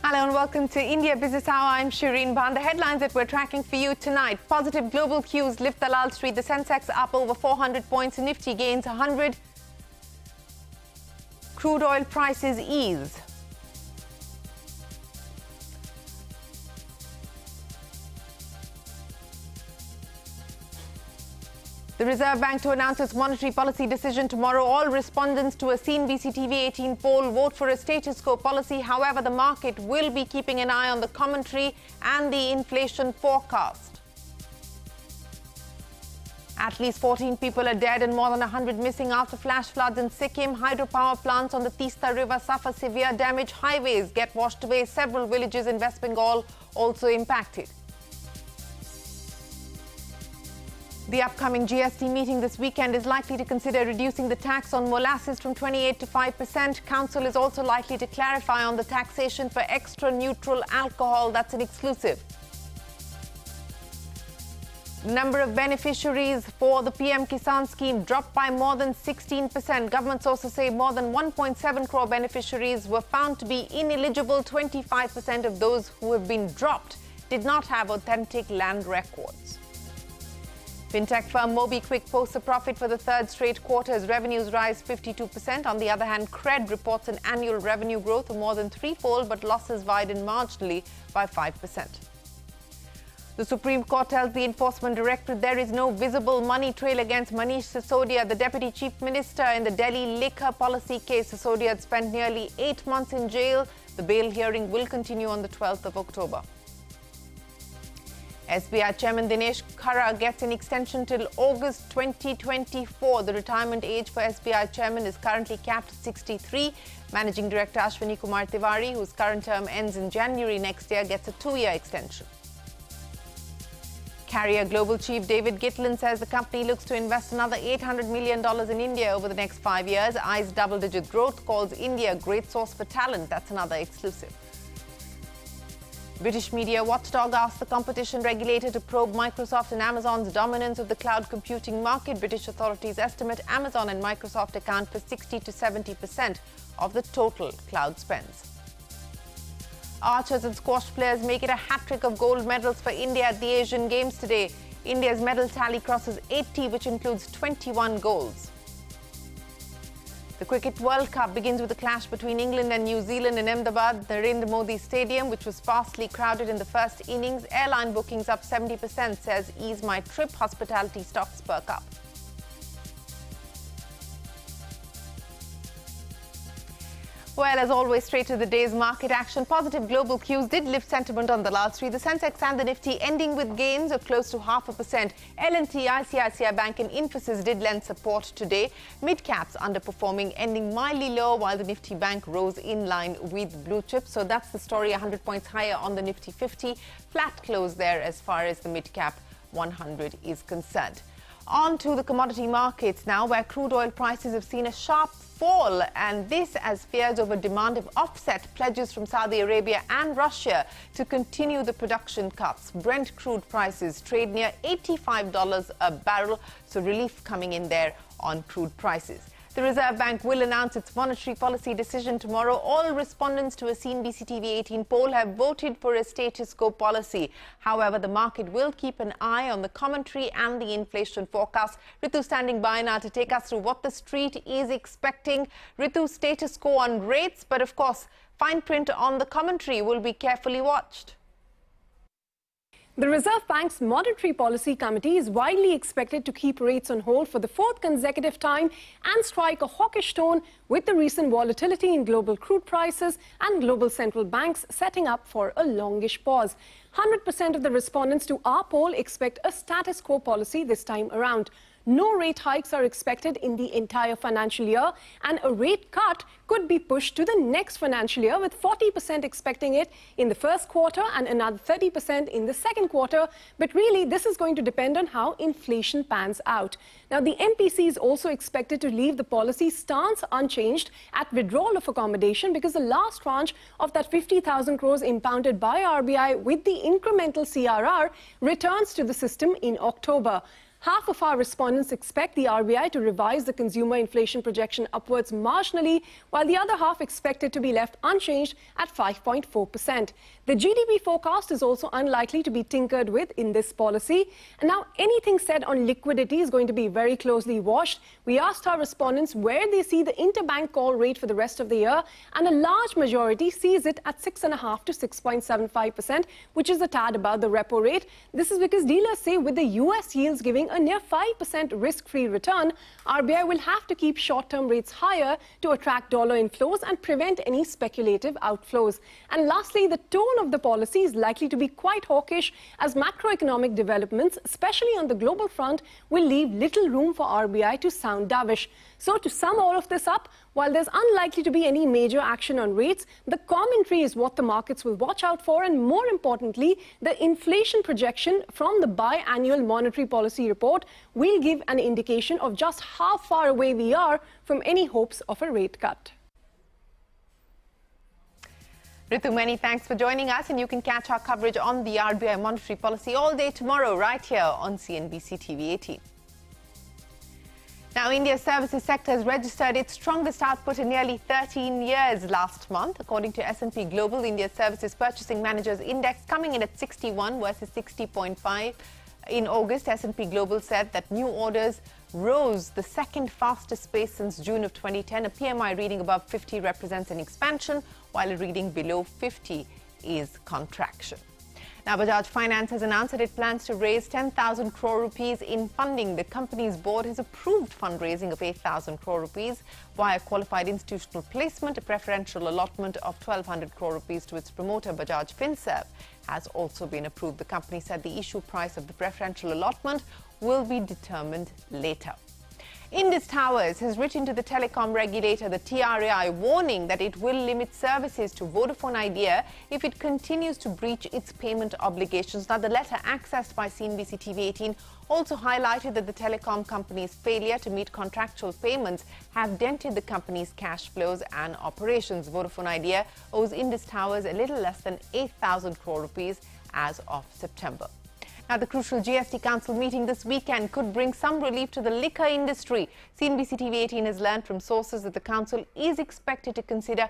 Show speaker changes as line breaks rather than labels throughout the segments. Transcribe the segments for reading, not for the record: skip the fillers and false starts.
Hello and welcome to India Business Hour. I'm Shireen Bhan. The headlines that we're tracking for you tonight. Positive global cues lift DalalStreet. The Sensex up over 400 points. Nifty gains 100. Crude oil prices ease. The Reserve Bank to announce its monetary policy decision tomorrow. All respondents to a CNBC-TV18 poll vote for a status quo policy. However, the market will be keeping an eye on the commentary and the inflation forecast. At least 14 people are dead and more than 100 missing after flash floods in Sikkim. Hydropower plants on the Tista River suffer severe damage. Highways get washed away. Several villages in West Bengal also impacted. The upcoming GST meeting this weekend is likely to consider reducing the tax on molasses from 28% to 5%. Council is also likely to clarify on the taxation for extra neutral alcohol. That's an exclusive. The number of beneficiaries for the PM-Kisan scheme dropped by more than 16%. Government sources say more than 1.7 crore beneficiaries were found to be ineligible. 25% of those who have been dropped did not have authentic land records. Fintech firm Mobikwik posts a profit for the third straight quarter as revenues rise 52%. On the other hand, Cred reports an annual revenue growth of more than threefold, but losses widen marginally by 5%. The Supreme Court tells the Enforcement Directorate there is no visible money trail against Manish Sisodia, the Deputy Chief Minister in the Delhi liquor policy case. Sisodia had spent nearly 8 months in jail. The bail hearing will continue on the 12th of October. SBI Chairman Dinesh Khara gets an extension till August 2024. The retirement age for SBI Chairman is currently capped at 63. Managing Director Ashwini Kumar Tiwari, whose current term ends in January next year, gets a 2-year extension. Carrier Global Chief David Gitlin says the company looks to invest another $800 million in India over the next 5 years. Eyes double-digit growth, calls India a great source for talent. That's another exclusive. British media watchdog asked the competition regulator to probe Microsoft and Amazon's dominance of the cloud computing market. British authorities estimate Amazon and Microsoft account for 60 to 70% of the total cloud spends. Archers and squash players make it a hat-trick of gold medals for India at the Asian Games today. India's medal tally crosses 80, which includes 21 golds. The Cricket World Cup begins with a clash between England and New Zealand in Ahmedabad, Narendra Modi Stadium, which was sparsely crowded in the first innings. Airline bookings up 70%, says Ease My Trip. Hospitality stocks perk up. Well, as always, straight to the day's market action. Positive global cues did lift sentiment on DalalStreet. The Sensex and the Nifty ending with gains of close to 0.5%. L&T, ICICI Bank and Infosys did lend support today. Mid-caps underperforming, ending mildly lower, while the Nifty Bank rose in line with blue chips. So that's the story, 100 points higher on the Nifty 50. Flat close there as far as the mid-cap 100 is concerned. On to the commodity markets now, where crude oil prices have seen a sharp fall, and this as fears over demand have offset pledges from Saudi Arabia and Russia to continue the production cuts. Brent crude prices trade near $85 a barrel, so relief coming in there on crude prices. The Reserve Bank will announce its monetary policy decision tomorrow. All respondents to a CNBC-TV18 poll have voted for a status quo policy. However, the market will keep an eye on the commentary and the inflation forecast. Ritu standing by now to take us through what the street is expecting. Ritu, status quo on rates, but of course, fine print on the commentary will be carefully watched.
The Reserve Bank's Monetary Policy Committee is widely expected to keep rates on hold for the 4th consecutive time and strike a hawkish tone with the recent volatility in global crude prices and global central banks setting up for a longish pause. 100% of the respondents to our poll expect a status quo policy this time around. No rate hikes are expected in the entire financial year, and a rate cut could be pushed to the next financial year, with 40% expecting it in the first quarter and another 30% in the second quarter. But really, this is going to depend on how inflation pans out. Now, the MPC is also expected to leave the policy stance unchanged at withdrawal of accommodation, because the last tranche of that 50,000 crores impounded by RBI with the incremental CRR returns to the system in October. Half of our respondents expect the RBI to revise the consumer inflation projection upwards marginally, while the other half expect it to be left unchanged at 5.4%. The GDP forecast is also unlikely to be tinkered with in this policy. And now anything said on liquidity is going to be very closely watched. We asked our respondents where they see the interbank call rate for the rest of the year, and a large majority sees it at 6.5 to 6.75%, which is a tad above the repo rate. This is because dealers say with the US yields giving a near 5% risk-free return, RBI will have to keep short-term rates higher to attract dollar inflows and prevent any speculative outflows. And lastly, the tone of the policy is likely to be quite hawkish, as macroeconomic developments, especially on the global front, will leave little room for RBI to sound dovish. So to sum all of this up, while there's unlikely to be any major action on rates, the commentary is what the markets will watch out for, and more importantly, the inflation projection from the biannual monetary policy report will give an indication of just how far away we are from any hopes of a rate cut.
Ritu, many thanks for joining us, and you can catch our coverage on the RBI monetary policy all day tomorrow right here on CNBC TV18. Now, India's services sector has registered its strongest output in nearly 13 years last month. According to S&P Global, India's Services Purchasing Managers Index coming in at 61 versus 60.5. In August, S&P Global said that new orders rose the second fastest pace since June of 2010. A PMI reading above 50 represents an expansion, while a reading below 50 is contraction. Now, Bajaj Finance has announced that it plans to raise 10,000 crore rupees in funding. The company's board has approved fundraising of 8,000 crore rupees via qualified institutional placement. A preferential allotment of 1,200 crore rupees to its promoter, Bajaj Finserv, has also been approved. The company said the issue price of the preferential allotment will be determined later. Indus Towers has written to the telecom regulator, the TRAI, warning that it will limit services to Vodafone Idea if it continues to breach its payment obligations. Now, the letter accessed by CNBC TV18 also highlighted that the telecom company's failure to meet contractual payments have dented the company's cash flows and operations. Vodafone Idea owes Indus Towers a little less than 8,000 crore rupees as of September. Now, the crucial GST Council meeting this weekend could bring some relief to the liquor industry. CNBC TV18 has learned from sources that the Council is expected to consider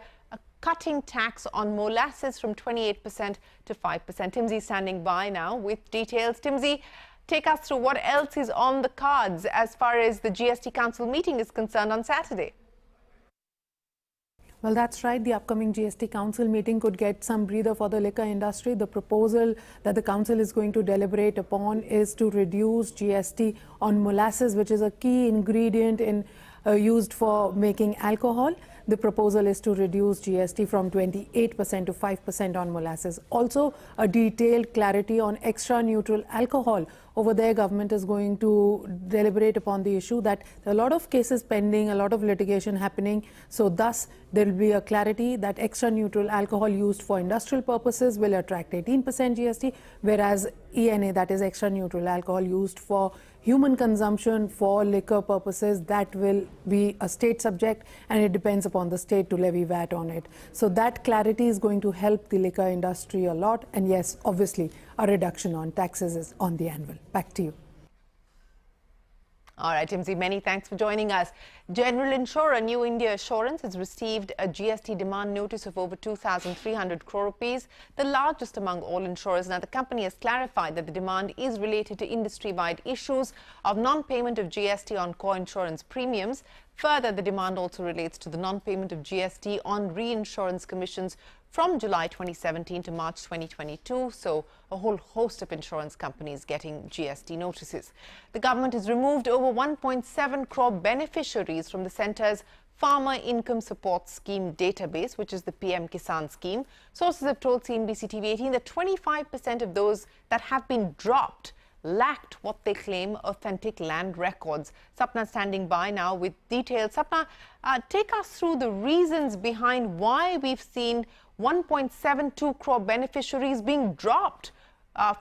cutting tax on molasses from 28% to 5%. Timsy standing by now with details. Timsy, take us through what else is on the cards as far as the GST Council meeting is concerned on Saturday.
Well, that's right. The upcoming GST Council meeting could get some breather for the liquor industry. The proposal that the Council is going to deliberate upon is to reduce GST on molasses, which is a key ingredient used for making alcohol. The proposal is to reduce GST from 28% to 5% on molasses. Also, a detailed clarity on extra neutral alcohol. Over there, government is going to deliberate upon the issue that there are a lot of cases pending, a lot of litigation happening. So thus, there will be a clarity that extra neutral alcohol used for industrial purposes will attract 18% GST, whereas ENA, that is extra neutral alcohol used for human consumption for liquor purposes, that will be a state subject, and it depends upon the state to levy VAT on it. So that clarity is going to help the liquor industry a lot. And yes, obviously, a reduction on taxes is on the anvil. Back to you.
All right, Timsy, many thanks for joining us. General insurer New India Assurance has received a GST demand notice of over 2,300 crore rupees, the largest among all insurers. Now, the company has clarified that the demand is related to industry-wide issues of non-payment of GST on core insurance premiums. Further, the demand also relates to the non-payment of GST on reinsurance commissions from July 2017 to March 2022. So a whole host of insurance companies getting GST notices. The government has removed over 1.7 crore beneficiaries from the centre's Farmer Income Support Scheme database, which is the PM-Kisan scheme. Sources have told CNBC TV18 that 25% of those that have been dropped lacked what they claim authentic land records. Sapna standing by now with details. Sapna, take us through the reasons behind why we've seen 1.72 crore beneficiaries being dropped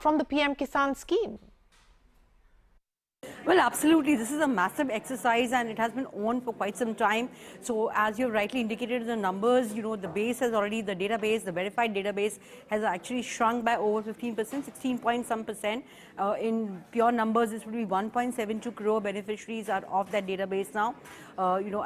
from the PM-Kisan scheme.
Well, absolutely. This is a massive exercise and it has been on for quite some time. So as you rightly indicated in the numbers, the base has already, the database, the verified database has actually shrunk by over 15%, 16 point some percent. In pure numbers, this would be 1.72 crore beneficiaries are of that database now.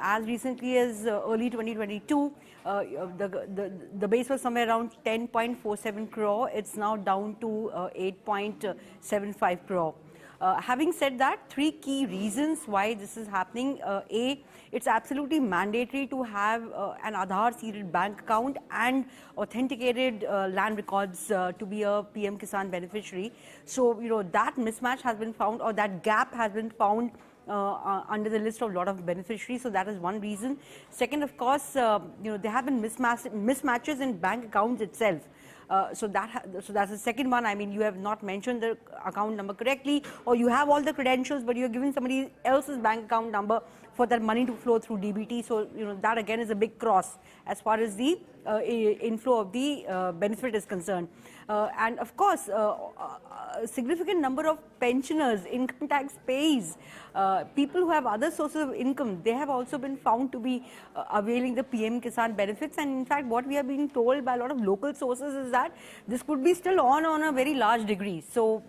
As recently as early 2022, the base was somewhere around 10.47 crore. It's now down to 8.75 crore. Having said that, three key reasons why this is happening. A, it's absolutely mandatory to have an Aadhaar seeded bank account and authenticated land records to be a PM-Kisan beneficiary. So, that mismatch has been found, or that gap has been found under the list of a lot of beneficiaries. So that is one reason. Second, of course, there have been mismatches in bank accounts itself. So that's the second one. I mean, you have not mentioned the account number correctly, or you have all the credentials, but you're giving somebody else's bank account number for that money to flow through DBT. So, that again is a big cross as far as the inflow of the benefit is concerned. And of course, a significant number of pensioners, income tax payers, people who have other sources of income, they have also been found to be availing the PM-Kisan benefits. And in fact, what we are being told by a lot of local sources is that this could be still on a very large degree. So,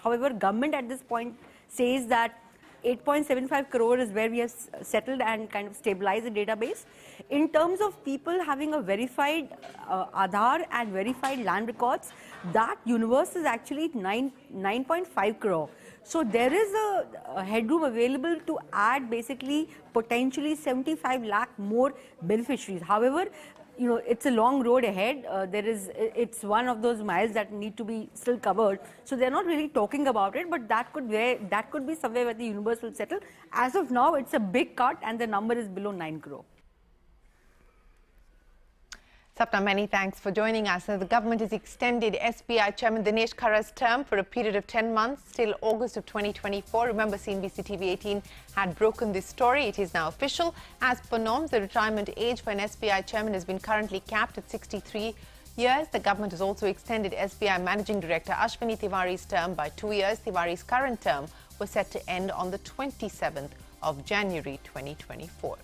however, government at this point says that 8.75 crore is where we have settled and kind of stabilized the database. In terms of people having a verified Aadhaar and verified land records, that universe is actually 9.5 crore. So there is a headroom available to add basically potentially 75 lakh more beneficiaries. However, it's a long road ahead. It's one of those miles that need to be still covered. So they're not really talking about it, but that could be somewhere where the universe will settle. As of now, it's a big cut and the number is below 9 crore.
Sapna, many thanks for joining us. The government has extended SBI Chairman Dinesh Khara's term for a period of 10 months till August of 2024. Remember, CNBC-TV18 had broken this story. It is now official. As per norms, the retirement age for an SBI chairman has been currently capped at 63 years. The government has also extended SBI Managing Director Ashwini Tiwari's term by 2 years. Tiwari's current term was set to end on the 27th of January 2024.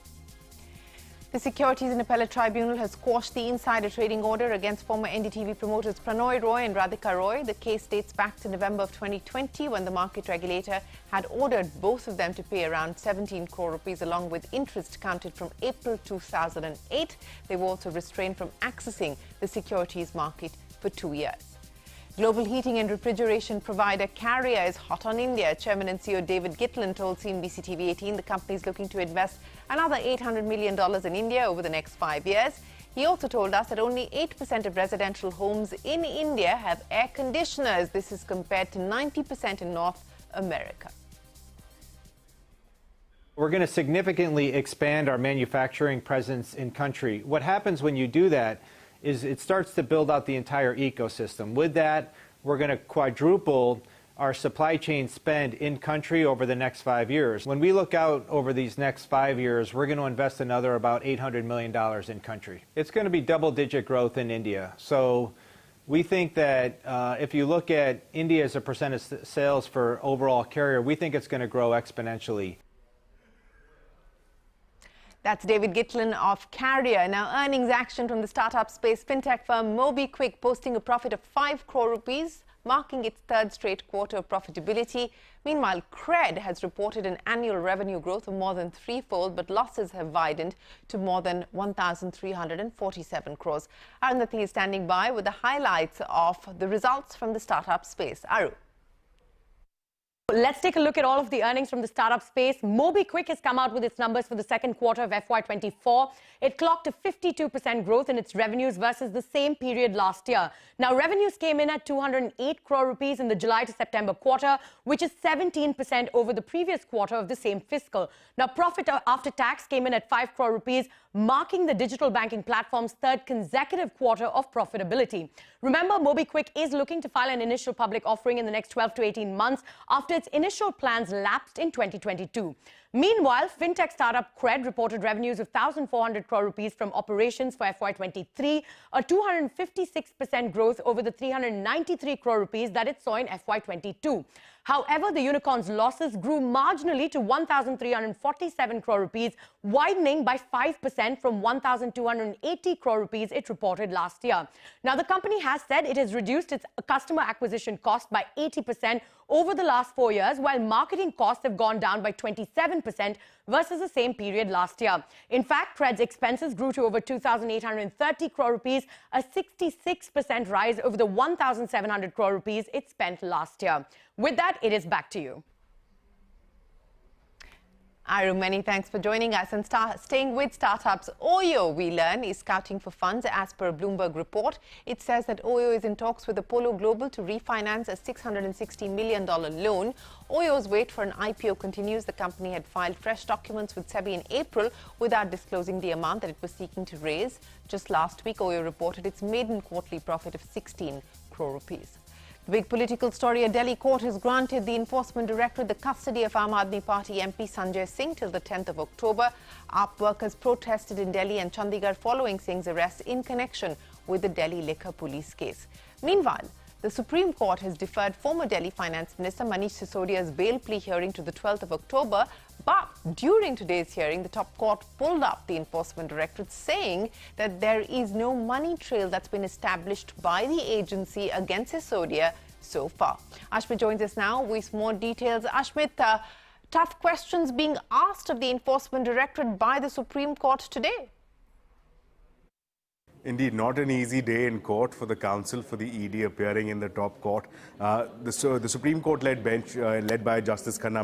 The Securities and Appellate Tribunal has quashed the insider trading order against former NDTV promoters Pranoy Roy and Radhika Roy. The case dates back to November of 2020 when the market regulator had ordered both of them to pay around 17 crore rupees along with interest counted from April 2008. They were also restrained from accessing the securities market for 2 years. Global heating and refrigeration provider Carrier is hot on India. Chairman and CEO David Gitlin told CNBC-TV18 the company is looking to invest another $800 million in India over the next 5 years. He also told us that only 8% of residential homes in India have air conditioners. This is compared to 90% in North America.
We're going to significantly expand our manufacturing presence in country. What happens when you do that is it starts to build out the entire ecosystem. With that, we're going to quadruple our supply chain spend in country over the next 5 years. When we look out over these next 5 years, we're going to invest another about $800 million in country. It's going to be double-digit growth in India. So we think that if you look at India as a percent of sales for overall Carrier, we think it's going to grow exponentially.
That's David Gitlin of Carrier. Now, earnings action from the startup space. Fintech firm Mobikwik posting a profit of 5 crore rupees, marking its third straight quarter of profitability. Meanwhile, Cred has reported an annual revenue growth of more than threefold, but losses have widened to more than 1,347 crores. Arundhati is standing by with the highlights of the results from the startup space. Aru.
Let's take a look at all of the earnings from the startup space. Mobikwik has come out with its numbers for the second quarter of FY24. It clocked a 52% growth in its revenues versus the same period last year. Now, revenues came in at 208 crore rupees in the July to September quarter, which is 17% over the previous quarter of the same fiscal. Now, profit after tax came in at 5 crore rupees, marking the digital banking platform's third consecutive quarter of profitability. Remember, Mobikwik is looking to file an initial public offering in the next 12 to 18 months after its initial plans lapsed in 2022. Meanwhile, Fintech startup Cred reported revenues of 1,400 crore rupees from operations for FY23, a 256% growth over the 393 crore rupees that it saw in FY22. However, the unicorn's losses grew marginally to 1,347 crore rupees, widening by 5% from 1,280 crore rupees it reported last year. Now, the company has said it has reduced its customer acquisition cost by 80% over the last 4 years, while marketing costs have gone down by 27% versus the same period last year. In fact, Cred's expenses grew to over 2,830 crore rupees, a 66% rise over the 1,700 crore rupees it spent last year. With that, it is back to you.
Aru, many thanks for joining us. And staying with startups, Oyo, we learn, is scouting for funds as per a Bloomberg report. It says that Oyo is in talks with Apollo Global to refinance a $660 million loan. Oyo's wait for an IPO continues. The company had filed fresh documents with SEBI in April without disclosing the amount that it was seeking to raise. Just last week, Oyo reported its maiden quarterly profit of 16 crore rupees. The big political story: a Delhi court has granted the enforcement directorate the custody of Aam Aadmi Party MP Sanjay Singh till the 10th of October. AAP workers protested in Delhi and Chandigarh following Singh's arrest in connection with the Delhi liquor police case. Meanwhile, the Supreme Court has deferred former Delhi Finance Minister Manish Sisodia's bail plea hearing to the 12th of October. But during today's hearing, the top court pulled up the enforcement directorate, saying that there is no money trail that's been established by the agency against Sisodia so far. Ashmit joins us now with more details. Ashmit, tough questions being asked of the enforcement directorate by the Supreme Court today.
Indeed, not an easy day in court for the counsel for the ED appearing in the top court. The Supreme Court-led bench, led by Justice Khanna,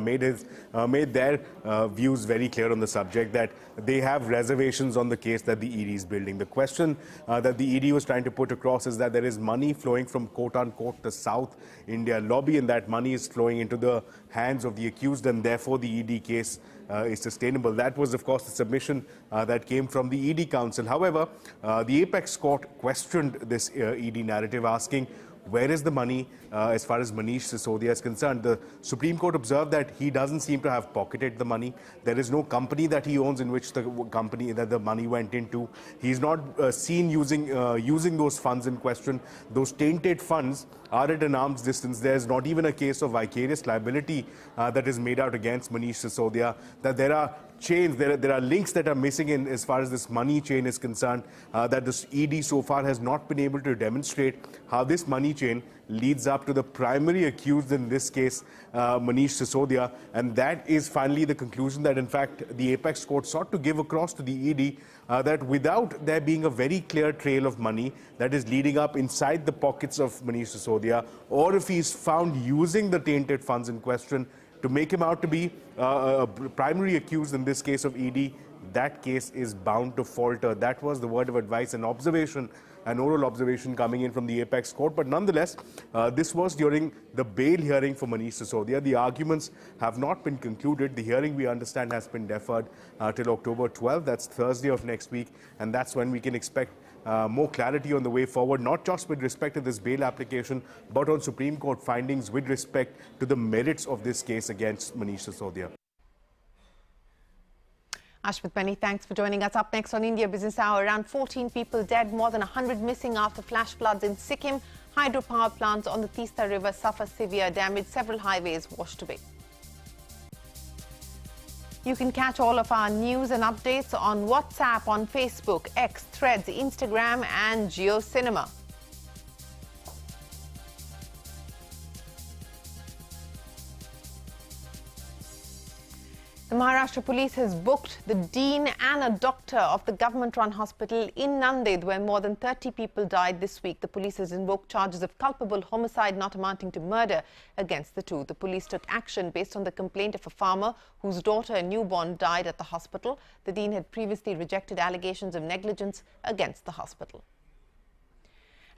made their views very clear on the subject, that they have reservations on the case that the ED is building. The question that the ED was trying to put across is that there is money flowing from, quote-unquote, the South India lobby, and that money is flowing into the hands of the accused, and therefore the ED case is sustainable. That was, of course, the submission that came from the ED counsel. However, the Apex Court questioned this ED narrative, asking, where is the money as far as Manish Sisodia is concerned? The Supreme Court observed that he doesn't seem to have pocketed the money. There is no company that he owns in which the money went into. He's not seen using those funds in question. Those tainted funds are at an arm's distance. There's not even a case of vicarious liability that is made out against Manish Sisodia. That there are chains, there are links that are missing in as far as this money chain is concerned, that this ED so far has not been able to demonstrate how this money chain leads up to the primary accused in this case, Manish Sisodia. And that is finally the conclusion that, in fact, the Apex Court sought to give across to the ED, that without there being a very clear trail of money that is leading up inside the pockets of Manish Sisodia, or if he's found using the tainted funds in question to make him out to be a primary accused in this case of ED, that case is bound to falter. That was the word of advice and observation, an oral observation coming in from the Apex Court. But nonetheless, this was during the bail hearing for Manish Sisodia. The arguments have not been concluded. The hearing, we understand, has been deferred till October 12th. That's Thursday of next week. And that's when we can expect more clarity on the way forward, not just with respect to this bail application, but on Supreme Court findings with respect to the merits of this case against Manish Sisodia.
Ashmit, many thanks for joining us. Up next on India Business Hour, around 14 people dead, more than 100 missing after flash floods in Sikkim. Hydropower plants on the Teesta River suffer severe damage. Several highways washed away. You can catch all of our news and updates on WhatsApp, on Facebook, X, Threads, Instagram and JioCinema. The Maharashtra police has booked the dean and a doctor of the government-run hospital in Nanded, where more than 30 people died this week. The police has invoked charges of culpable homicide not amounting to murder against the two. The police took action based on the complaint of a farmer whose daughter and newborn died at the hospital. The dean had previously rejected allegations of negligence against the hospital.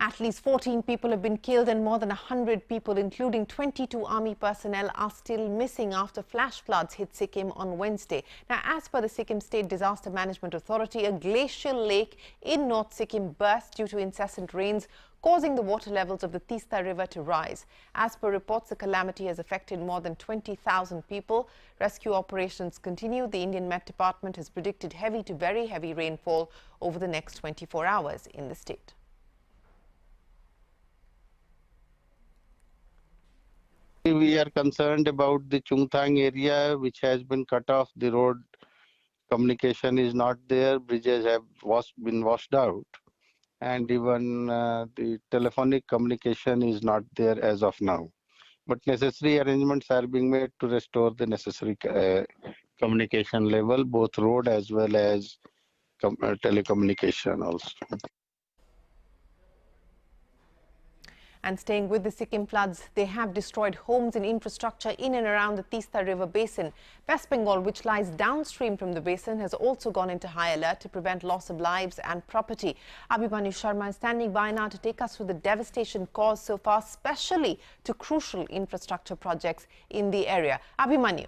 At least 14 people have been killed and more than 100 people, including 22 army personnel, are still missing after flash floods hit Sikkim on Wednesday. Now, as per the Sikkim State Disaster Management Authority, a glacial lake in North Sikkim burst due to incessant rains, causing the water levels of the Tista River to rise. As per reports, the calamity has affected more than 20,000 people. Rescue operations continue. The Indian Met Department has predicted heavy to very heavy rainfall over the next 24 hours in the state.
We are concerned about the Chungthang area, which has been cut off. The road communication is not there. Bridges have been washed out. And even the telephonic communication is not there as of now. But necessary arrangements are being made to restore the necessary communication level, both road as well as telecommunication also.
And staying with the Sikkim floods, they have destroyed homes and infrastructure in and around the Tista River basin. West Bengal, which lies downstream from the basin, has also gone into high alert to prevent loss of lives and property. Abhimanyu Sharma is standing by now to take us through the devastation caused so far, especially to crucial infrastructure projects in the area. Abhimanyu.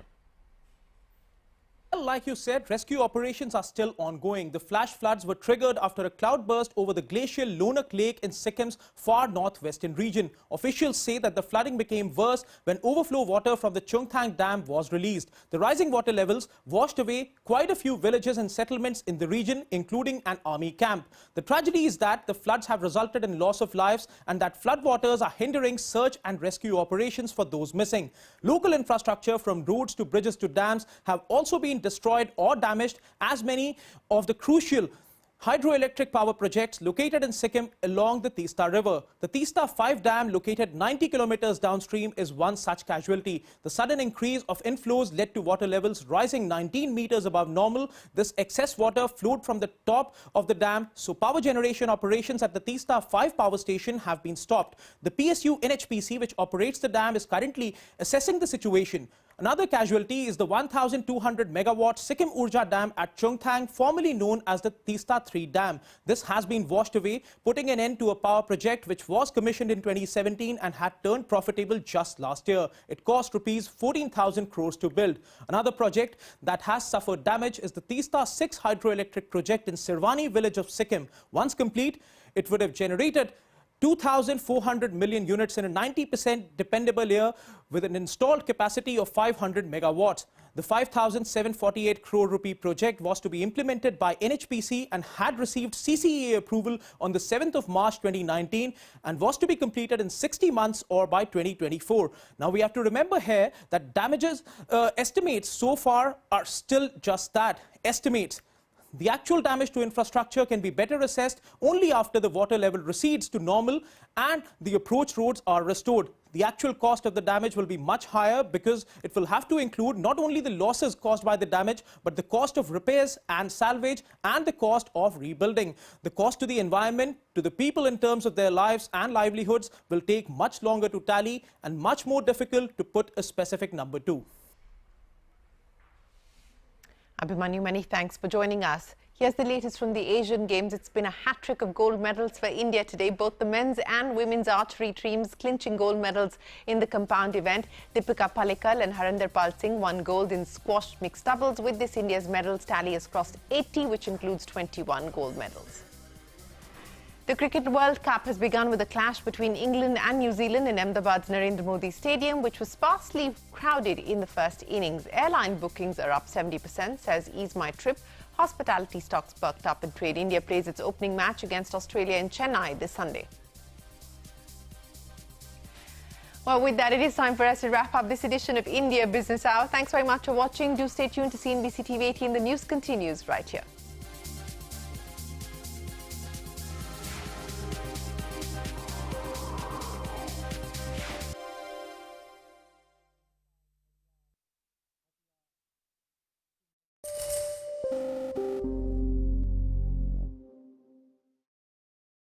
Like you said, rescue operations are still ongoing. The flash floods were triggered after a cloudburst over the glacial Lonak Lake in Sikkim's far northwestern region. Officials say that the flooding became worse when overflow water from the Chungthang Dam was released. The rising water levels washed away quite a few villages and settlements in the region, including an army camp. The tragedy is that the floods have resulted in loss of lives and that floodwaters are hindering search and rescue operations for those missing. Local infrastructure from roads to bridges to dams have also been destroyed or damaged, as many of the crucial hydroelectric power projects located in Sikkim along the Tista River. The Tista 5 dam, located 90 kilometers downstream, is one such casualty. The sudden increase of inflows led to water levels rising 19 meters above normal. This excess water flowed from the top of the dam, so power generation operations at the Tista 5 power station have been stopped. The PSU NHPC, which operates the dam, is currently assessing the situation. Another casualty is the 1,200 megawatt Sikkim Urja Dam at Chungthang, formerly known as the Tista 3 Dam. This has been washed away, putting an end to a power project which was commissioned in 2017 and had turned profitable just last year. It cost rupees 14,000 crores to build. Another project that has suffered damage is the Tista 6 hydroelectric project in Sirwani village of Sikkim. Once complete, it would have generated 2,400 million units in a 90% dependable year with an installed capacity of 500 megawatts. The 5,748 crore rupee project was to be implemented by NHPC and had received CCEA approval on the 7th of March 2019 and was to be completed in 60 months or by 2024. Now we have to remember here that damages estimates so far are still just that, estimates. The actual damage to infrastructure can be better assessed only after the water level recedes to normal and the approach roads are restored. The actual cost of the damage will be much higher because it will have to include not only the losses caused by the damage, but the cost of repairs and salvage and the cost of rebuilding. The cost to the environment, to the people in terms of their lives and livelihoods will take much longer to tally and much more difficult to put a specific number to.
Abhimanyu, many thanks for joining us. Here's the latest from the Asian Games. It's been a hat-trick of gold medals for India today. Both the men's and women's archery teams clinching gold medals in the compound event. Deepika Palekar and Harinder Pal Singh won gold in squash mixed doubles. With this, India's medals tally has crossed 80, which includes 21 gold medals. The Cricket World Cup has begun with a clash between England and New Zealand in Ahmedabad's Narendra Modi Stadium, which was sparsely crowded in the first innings. Airline bookings are up 70%, says Ease My Trip. Hospitality stocks perked up in trade. India plays its opening match against Australia in Chennai this Sunday. Well, with that, it is time for us to wrap up this edition of India Business Hour. Thanks very much for watching. Do stay tuned to CNBC-TV18. The news continues right here.